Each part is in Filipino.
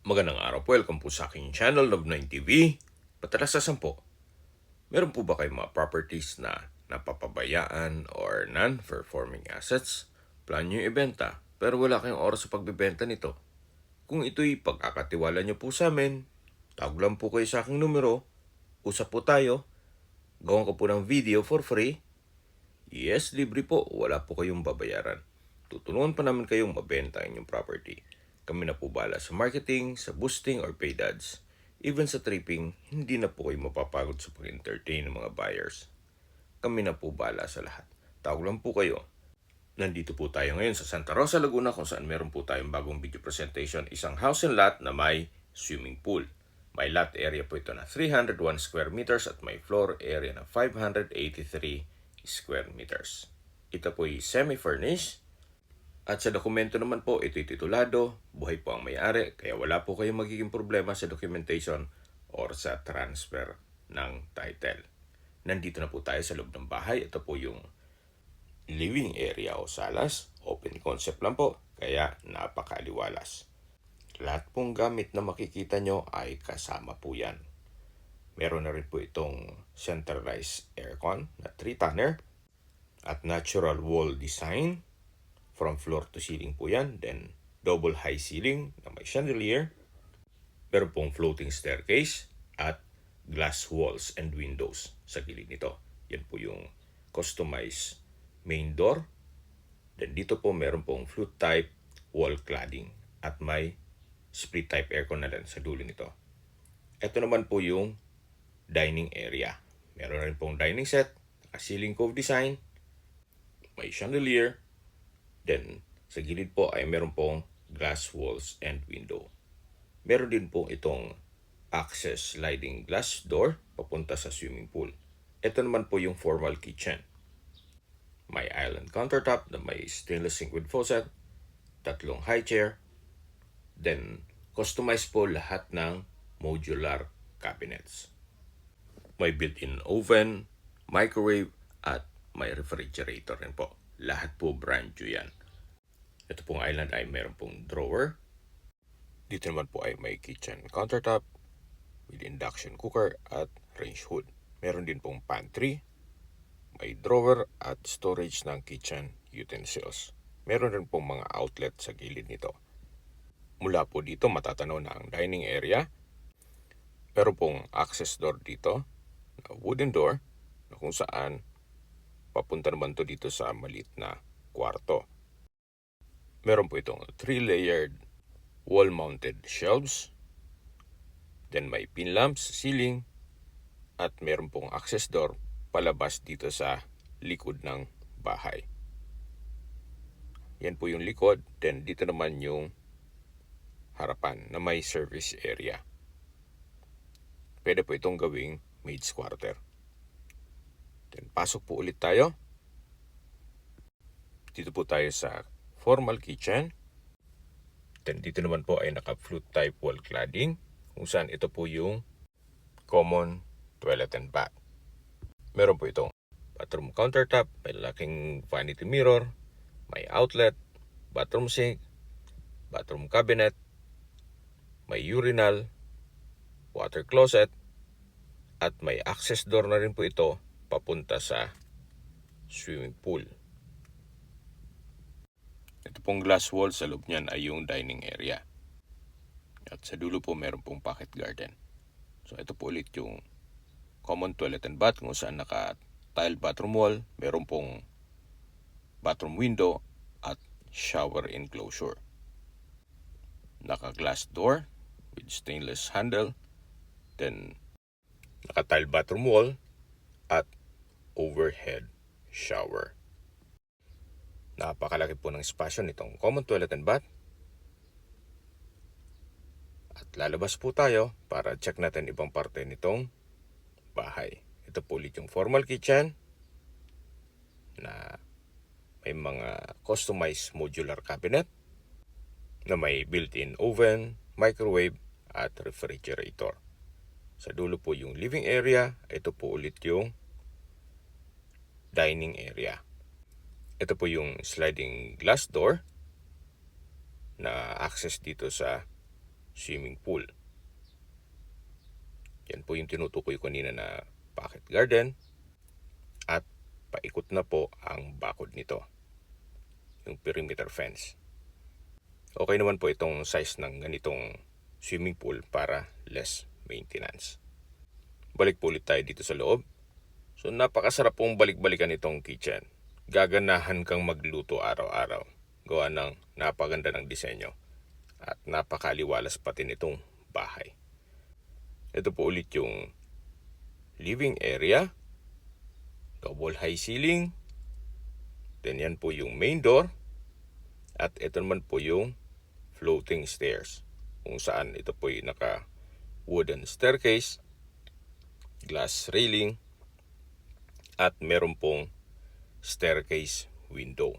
Magandang araw po, welcome po sa aking channel, Love9TV. Patalasasan po, meron po ba kayong mga properties na napapabayaan or non-performing assets? Plan nyo ibenta, pero wala kayong oras sa pagbibenta nito. Kung ito'y pagkakatiwala nyo po sa amin, tawag lang po kayo sa aking numero, usap po tayo, gawan ko po ng video for free. Yes, libre po, wala po kayong babayaran. Tutulungan pa namin kayong mabenta ang inyong property. Kami na po bahala sa marketing, sa boosting or paid ads. Even sa tripping, hindi na po kayo mapapagod sa pag-entertain ng mga buyers. Kami na po bahala sa lahat. Tawag lang po kayo. Nandito po tayo ngayon sa Santa Rosa, Laguna kung saan meron po tayong bagong video presentation. Isang house and lot na may swimming pool. May lot area po ito na 301 square meters at may floor area na 583 square meters. Ito po ay semi-furnished. At sa dokumento naman po, ito'y titulado, buhay po ang may-ari, kaya wala po kayong magiging problema sa documentation or sa transfer ng title. Nandito na po tayo sa loob ng bahay. Ito po yung living area o salas. Open concept lang po, kaya napakaliwalas. Lahat pong gamit na makikita nyo ay kasama po yan. Meron na rin po itong centralized aircon na 3-tonner at natural wall design. From floor to ceiling po yan. Then, double high ceiling na may chandelier. Meron pong floating staircase at glass walls and windows sa gilid nito. Yan po yung customized main door. Then, dito po meron pong flute type wall cladding at may split type aircon na rin sa dulo nito. Ito naman po yung dining area. Meron rin pong dining set, ceiling cove design, may chandelier. Then, sa gilid po ay meron pong glass walls and window. Meron din po itong access sliding glass door papunta sa swimming pool. Ito naman po yung formal kitchen. May island countertop na may stainless sink with faucet, 3 high chair. Then, customized po lahat ng modular cabinets. May built-in oven, microwave, at may refrigerator rin po. Lahat po brand new yan. Ito pong island ay meron pong drawer. Dito naman po ay may kitchen countertop with induction cooker at range hood. Meron din pong pantry. May drawer at storage ng kitchen utensils. Meron rin pong mga outlet sa gilid nito. Mula po dito matatanaw na ang dining area. Meron pong access door dito, na wooden door, na kung saan papunta naman to dito sa maliit na kwarto. Meron po itong 3-layered wall-mounted shelves. Then may pin lamps sa ceiling. At meron pong access door palabas dito sa likod ng bahay. Yan po yung likod. Then dito naman yung harapan na may service area. Pwede po itong gawing maid's quarter. Then pasok po ulit tayo. Dito po tayo sa formal kitchen. Then dito naman po ay naka-flute type wall cladding kung saan ito po yung common toilet and bath. Meron po itong bathroom countertop, may laking vanity mirror, may outlet, bathroom sink, bathroom cabinet, may urinal, water closet, at may access door na rin po ito papunta sa swimming pool. Ito pong glass wall sa loob niyan ay yung dining area. At sa dulo po meron pong pocket garden. So ito po ulit yung common toilet and bath kung saan naka-tile bathroom wall, meron pong bathroom window at shower enclosure. Naka-glass door with stainless handle, then naka-tile bathroom wall at overhead shower. Napakalaki po ng espasyo nitong common toilet and bath. At lalabas po tayo para check natin ibang parte nitong bahay. Ito po ulit yung formal kitchen na may mga customized modular cabinet na may built-in oven, microwave, at refrigerator. Sa dulo po yung living area. Ito po ulit yung dining area. Ito po yung sliding glass door na access dito sa swimming pool. Yan po yung tinutukoy ko kanina na pocket garden. At paikot na po ang bakod nito, yung perimeter fence. Okay naman po itong size ng ganitong swimming pool para less maintenance. Balik po ulit tayo dito sa loob. So napakasarap pong balik-balikan itong kitchen. Gaganahan kang magluto araw-araw. Gawa ng napaganda ng disenyo. At napakaliwalas pati nitong bahay. Ito po ulit yung living area. Double high ceiling. Then yan po yung main door. At ito naman po yung floating stairs. Kung saan ito po yung naka wooden staircase, glass railing, at meron pong staircase window.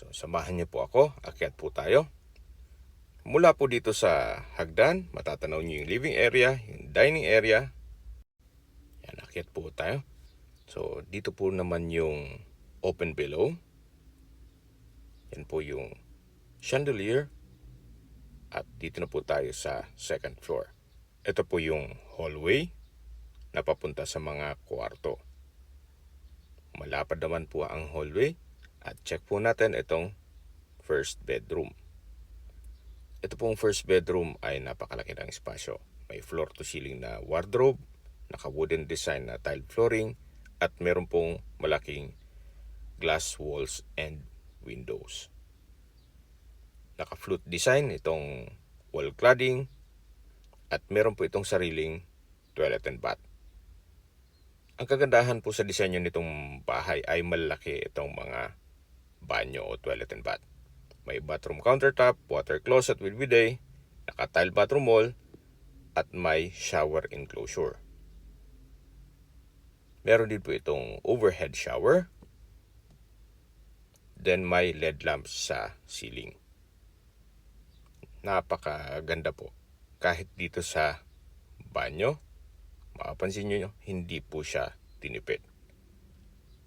So, samahan niyo po ako. Akyat po tayo. Mula po dito sa hagdan, matatanaw niyo yung living area, yung dining area. Yan, akyat po tayo. So, dito po naman yung open below. Yan po yung chandelier. At dito na po tayo sa second floor. Ito po yung hallway na papunta sa mga kwarto. Malapad naman po ang hallway. At check po natin itong first bedroom. Ito pong first bedroom ay napakalaki ng espasyo. May floor to ceiling na wardrobe, naka-wooden design na tile flooring, at meron pong malaking glass walls and windows. Naka-flute design itong wall cladding, at meron po itong sariling toilet and bath. Ang kagandahan po sa disenyo nitong bahay ay malaki itong mga banyo o toilet and bath. May bathroom countertop, water closet with bidet, naka-tile bathroom wall, at may shower enclosure. Meron din po itong overhead shower. Then may LED lamps sa ceiling. Napakaganda po. Kahit dito sa banyo, mapapansin nyo, hindi po siya tinipid.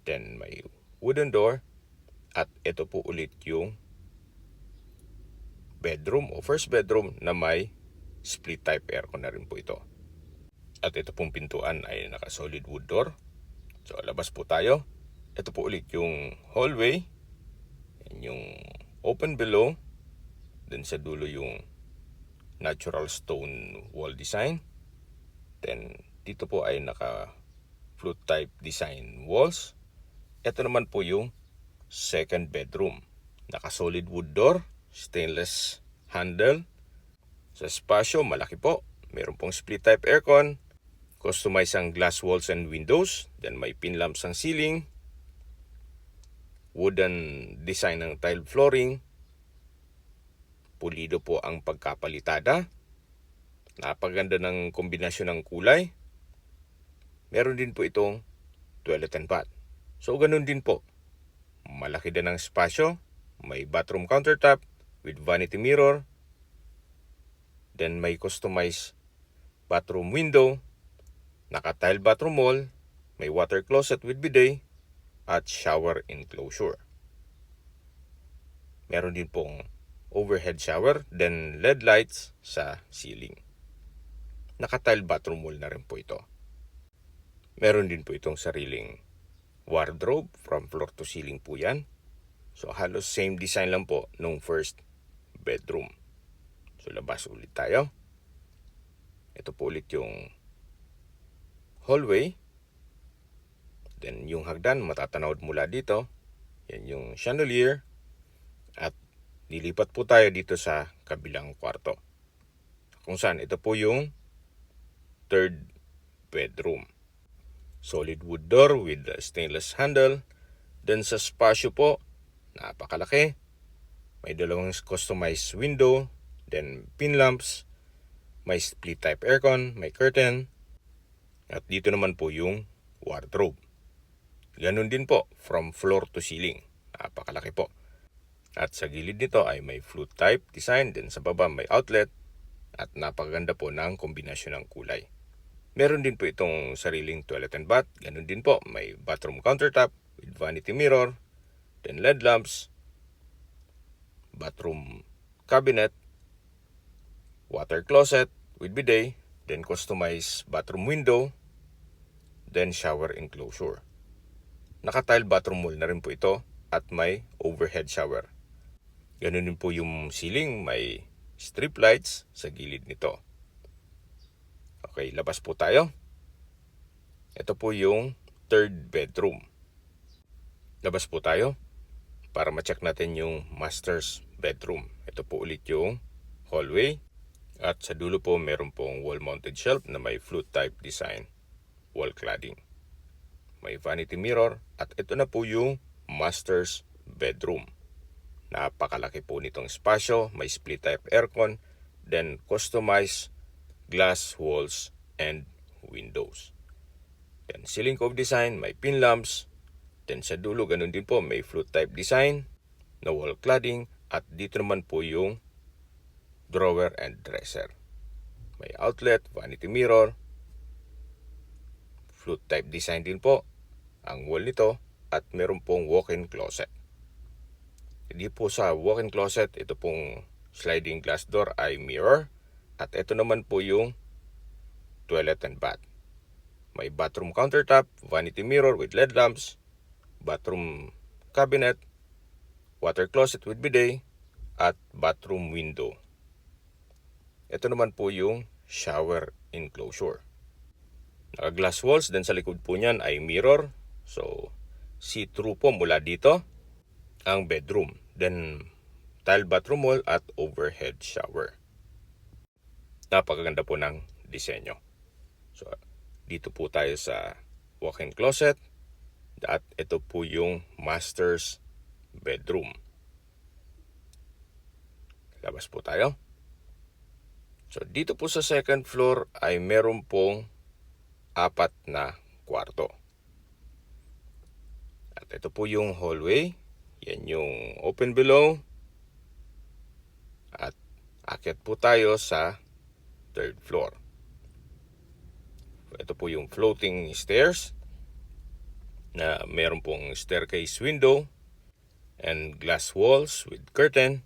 Then may wooden door. At ito po ulit yung bedroom o first bedroom na may split type aircon na rin po ito. At ito pong pintuan ay naka solid wood door. So labas po tayo. Ito po ulit yung hallway. Yan yung open below. Then sa dulo yung natural stone wall design. Then dito po ay naka flute type design walls. Ito naman po yung second bedroom. Naka solid wood door, stainless handle. Sa espasyo, malaki po. Meron pong split type aircon. Customize ang glass walls and windows. Then may pin lamps ang ceiling. Wooden design ng tile flooring. Pulido po ang pagkapalitada. Napaganda ng kombinasyon ng kulay. Meron din po itong toilet and bath. So ganun din po. Malaki din ang espasyo. May bathroom countertop with vanity mirror. Then may customized bathroom window. Naka-tile bathroom wall. May water closet with bidet. At shower enclosure. Meron din pong overhead shower. Then LED lights sa ceiling. Naka-tile bathroom wall na rin po ito. Meron din po itong sariling wardrobe from floor to ceiling po yan. So halos same design lang po nung first bedroom. So labas ulit tayo. Ito po ulit yung hallway. Then yung hagdan matatanaw mula dito. Yan yung chandelier. At nilipat po tayo dito sa kabilang kwarto. Kung saan ito po yung third bedroom. Solid wood door with stainless handle. Then sa spasyo po, napakalaki. May dalawang customized window. Then pin lamps. May split type aircon. May curtain. At dito naman po yung wardrobe. Ganun din po from floor to ceiling. Napakalaki po. At sa gilid nito ay may flute type design. Then sa baba may outlet. At napakaganda po ng kombinasyon ng kulay. Meron din po itong sariling toilet and bath. Ganun din po. May bathroom countertop with vanity mirror. Then LED lamps. Bathroom cabinet. water closet with bidet, then customize bathroom window, then shower enclosure. Naka-tile bathroom wall na rin po ito at may overhead shower. Ganun din po yung ceiling, may strip lights sa gilid nito. Okay, labas po tayo. Ito po yung third bedroom. Labas po tayo para ma-check natin yung master's bedroom. Ito po ulit yung hallway. At sa dulo po meron pong wall-mounted shelf na may flute type design wall cladding. May vanity mirror at ito na po yung master's bedroom. Napakalaki po nitong espasyo, may split type aircon, then customized glass walls and windows. Then ceiling cove design, may pin lamps, then sa dulo ganun din po may flute type design na wall cladding at dito naman po yung drawer and dresser. May outlet, vanity mirror, flute type design din po ang wall nito at meron pong walk-in closet. Hindi po sa walk-in closet, ito pong sliding glass door ay mirror at ito naman po yung toilet and bath. May bathroom countertop, vanity mirror with LED lamps, bathroom cabinet, water closet with bidet, at bathroom window. Ito naman po yung shower enclosure. Naka-glass walls, then sa likod po niyan ay mirror. So, see-through po mula dito ang bedroom. Then, tile bathroom wall at overhead shower. Napakaganda po ng disenyo. So, dito po tayo sa walk-in closet. At ito po yung master's bedroom. Labas po tayo. So, dito po sa second floor ay meron pong 4 na kwarto. At ito po yung hallway. Yan yung open below. At akyat po tayo sa third floor. Ito po yung floating stairs na meron pong staircase window and glass walls with curtain.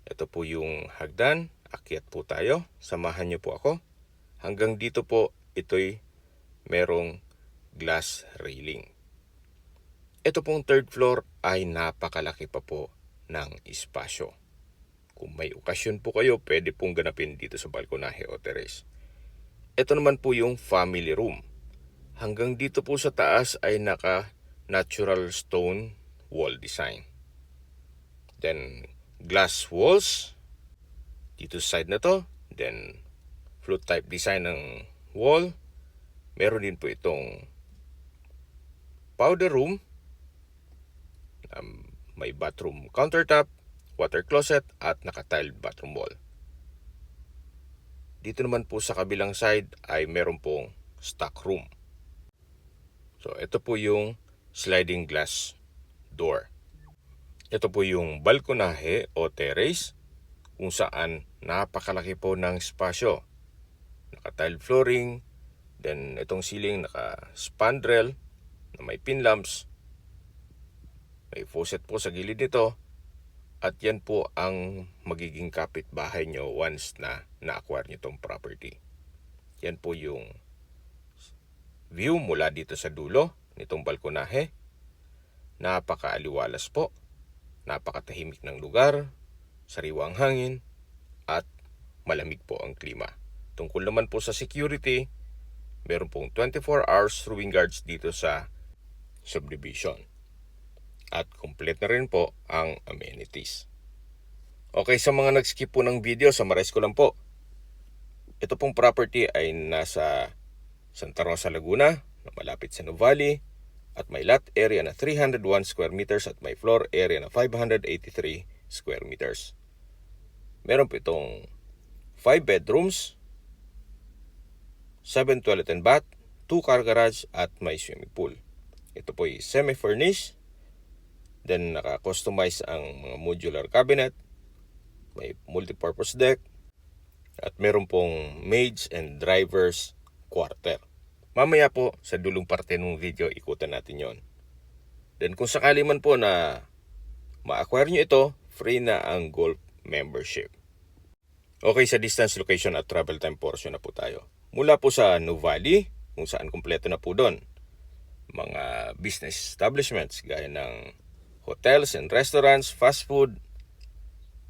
Ito po yung hagdan. Akyat po tayo. Samahan niyo po ako. Hanggang dito po, ito'y merong glass railing. Ito pong third floor ay napakalaki pa po ng espasyo. Kung may okasyon po kayo, pwede pong ganapin dito sa balkonahe o terrace. Ito naman po yung family room. Hanggang dito po sa taas ay naka-natural stone wall design. Then, glass walls dito sa side na to. Then, flute type design ng wall. Meron din po itong powder room. May bathroom countertop, water closet at naka-tiled bathroom wall. Dito naman po sa kabilang side ay meron pong stock room. So ito po yung sliding glass door. Ito po yung balkonahe o terrace kung saan napakalaki po ng espasyo. Naka-tile flooring, then itong ceiling naka-spandrel na may pin lamps. May faucet po sa gilid nito at yan po ang magiging kapitbahay nyo once na na-acquire nyo itong property. Yan po yung view mula dito sa dulo nitong balkonahe. Napakaaliwalas po, napakatahimik ng lugar, sariwang hangin at malamig po ang klima. Tungkol naman po sa security, meron pong 24 hours rowing guards dito sa subdivision. At complete na rin po ang amenities. Okay, sa mga nag-skip po ng video, summarize ko lang po. Ito pong property ay nasa Santa Rosa, Laguna, na malapit sa Nuvali, at may lot area na 301 square meters at may floor area na 583 square meters. Meron po itong 5 bedrooms, 7 toilet and bath, 2 car garage at may swimming pool. Ito po ay semi-furnished. Then naka-customize ang mga modular cabinet, may multi-purpose deck, at meron pong maids and drivers quarter. Mamaya po sa dulong parte ng video, ikutan natin yon. Then kung sakali man po na ma-acquire nyo ito, free na ang golf membership. Okay, sa distance, location at travel time portion na po tayo. Mula po sa Nuvali, kung saan kumpleto na po doon. Mga business establishments gaya ng hotels and restaurants, fast food,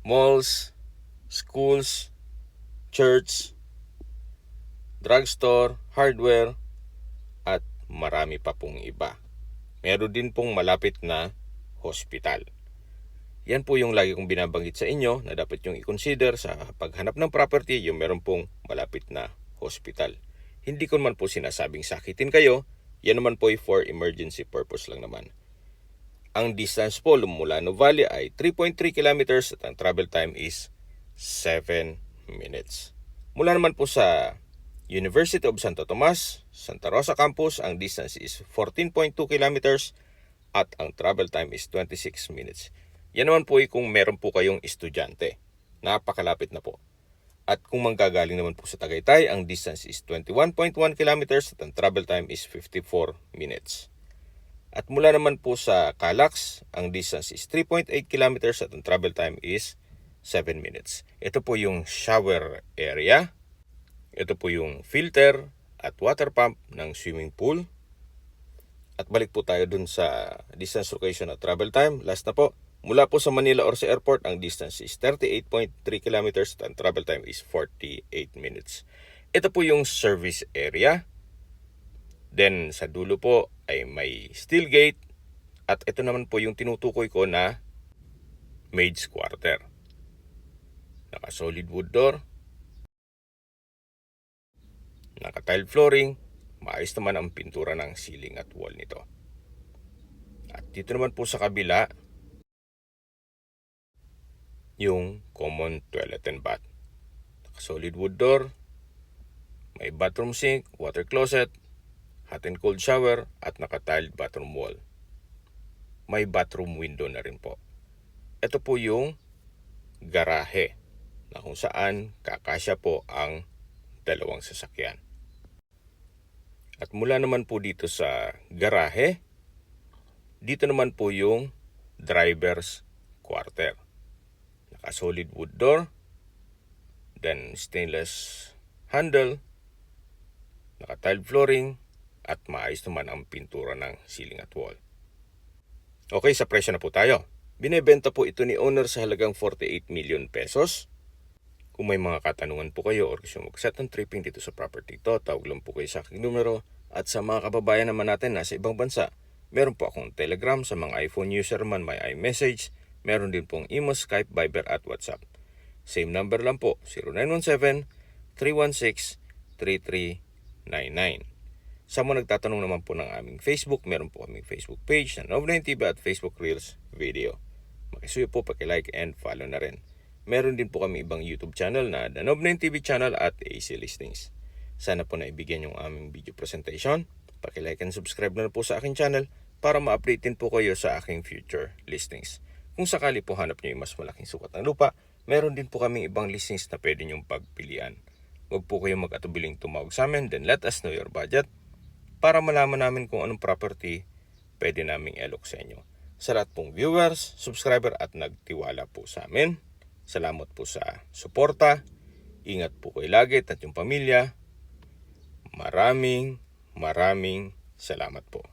malls, schools, church, drugstore, hardware, at marami pa pong iba. Meron din pong malapit na hospital. Yan po yung lagi kong binabanggit sa inyo na dapat yung i-consider sa paghanap ng property, yung meron pong malapit na hospital. Hindi ko naman po sinasabing sakitin kayo, yan naman po ay for emergency purpose lang naman. Ang distance po mula Nuvali ay 3.3 kilometers at ang travel time is 7 minutes. Mula naman po sa University of Santo Tomas, Santa Rosa Campus, ang distance is 14.2 kilometers at ang travel time is 26 minutes. Yan naman po ay kung meron po kayong estudyante. Napakalapit na po. At kung manggagaling naman po sa Tagaytay, ang distance is 21.1 kilometers at ang travel time is 54 minutes. At mula naman po sa Calax, ang distance is 3.8 kilometers at ang travel time is 7 minutes. Ito po yung shower area. Ito po yung filter at water pump ng swimming pool. At balik po tayo dun sa distance, location at travel time. Last na po. Mula po sa Manila or sa airport, ang distance is 38.3 kilometers at ang travel time is 48 minutes. Ito po yung service area. Then sa dulo po ay may steel gate. At ito naman po yung tinutukoy ko na maid's quarter. Naka-solid wood door. Naka-tile flooring. Maayos naman ang pintura ng ceiling at wall nito. At dito naman po sa kabila, yung common toilet and bath. Solid wood door, may bathroom sink, water closet, hot and cold shower, at naka-tiled bathroom wall. May bathroom window na rin po. Ito po yung garahe na kung saan kakasya po ang dalawang sasakyan. At mula naman po dito sa garahe, dito naman po yung driver's quarter. Naka-solid wood door, then stainless handle, naka-tile flooring, at maayos naman ang pintura ng ceiling at wall. Okay, sa presyo na po tayo. Binebenta po ito ni owner sa halagang 48 million pesos. Kung may mga katanungan po kayo or gusto mag-set ng tripping dito sa property to, tawag lang po kayo sa aking numero. At sa mga kababayan naman natin nasa ibang bansa, meron po akong Telegram. Sa mga iPhone user man, may iMessage. Meron din pong email, Skype, Viber at WhatsApp. Same number lang po, 0917-316-3399. Sa mga nagtatanong naman po ng aming Facebook, meron po kaming Facebook page na Nov9TV at Facebook Reels Video. Makisuyo po, paki-like and follow na rin. Meron din po kami ibang YouTube channel na The Nov9TV Channel at AC Listings. Sana po naibigyan yung aming video presentation. Paki-like and subscribe na po sa aking channel para ma-update din po kayo sa aking future listings. Kung sakali po hanap nyo yung mas malaking sukat ng lupa, meron din po kaming ibang listings na pwede nyong pagpilian. Huwag po kayong mag-atubiling tumawag sa amin, then let us know your budget para malaman namin kung anong property pwede naming i-alok sa inyo. Sa lahat pong viewers, subscriber at nagtiwala po sa amin, salamat po sa suporta. Ingat po kayo lagi at yung pamilya. Maraming salamat po.